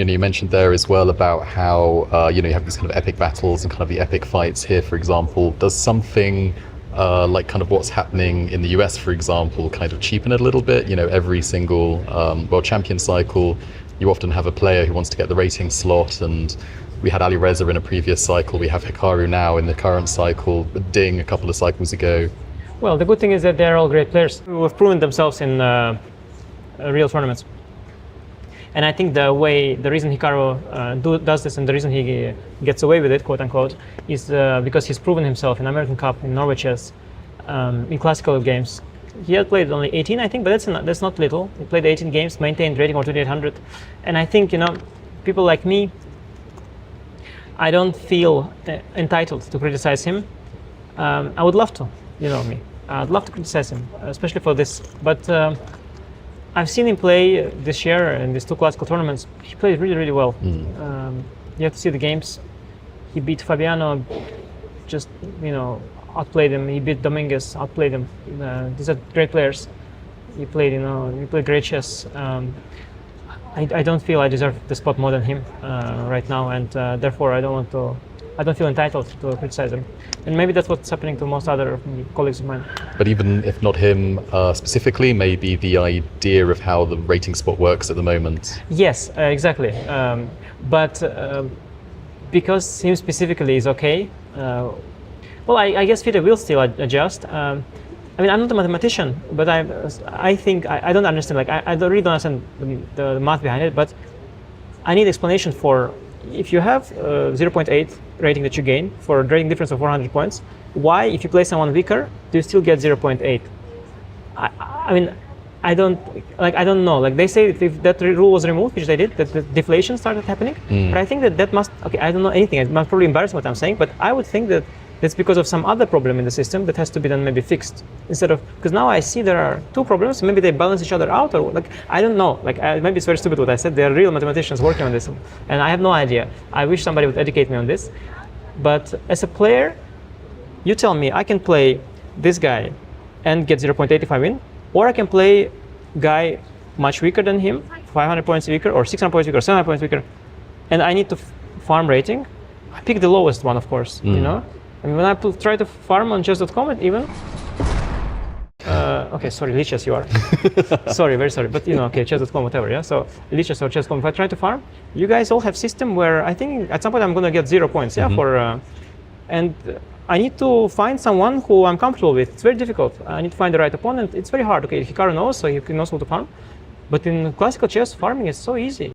You mentioned there as well about how you have these kind of epic battles and kind of the epic fights here, for example. Does something like kind of what's happening in the US, for example, kind of cheapen it a little bit? Every single World Champion cycle, you often have a player who wants to get the rating slot, and we had Ali Reza in a previous cycle. We have Hikaru now in the current cycle, Ding a couple of cycles ago. Well, the good thing is that they're all great players who have proven themselves in real tournaments. And I think the reason Hikaru does this and the reason he gets away with it, quote unquote, is because he's proven himself in American Cup, in Norway Chess, in classical games. He had played only 18, I think, but that's not little. He played 18 games, maintained rating over 2800. And I think, people like me, I don't feel entitled to criticize him. I would love to, me. I'd love to criticize him, especially for this. But I've seen him play this year in these two classical tournaments. He played really, really well. You have to see the games. He beat Fabiano, just, outplayed him. He beat Dominguez, outplayed him. These are great players. He played great chess. I don't feel I deserve the spot more than him right now, and therefore I don't feel entitled to criticize him. And maybe that's what's happening to most other colleagues of mine. But even if not him specifically, maybe the idea of how the rating spot works at the moment. Yes, exactly. But because him specifically is okay, well, I guess FIDE will still adjust. I'm not a mathematician, but I think I don't understand. I really don't understand the math behind it. But I need explanation for if you have 0.8 rating that you gain for a rating difference of 400 points. Why, if you play someone weaker, do you still get 0.8? I don't know. They say if that rule was removed, which they did, that the deflation started happening. But I think that must. Okay, I don't know anything. It must probably embarrass what I'm saying, but I would think that that's because of some other problem in the system that has to be then maybe fixed instead of, because now I see there are two problems. Maybe they balance each other out, or I don't know. Maybe it's very stupid what I said. There are real mathematicians working on this, and I have no idea. I wish somebody would educate me on this. But as a player, you tell me I can play this guy and get 0.8 if I win, or I can play guy much weaker than him, 500 points weaker, or 600 points weaker, or 700 points weaker, and I need to farm rating. I pick the lowest one, of course. When I try to farm on chess.com, even. Okay, sorry, Lichess you are. Sorry, very sorry, but okay, chess.com, whatever, yeah. So Lichess or chess.com, if I try to farm, you guys all have system where I think at some point I'm gonna get 0 points, yeah, and I need to find someone who I'm comfortable with. It's very difficult. I need to find the right opponent. It's very hard. Okay, Hikaru knows, so he knows how to farm. But in classical chess, farming is so easy.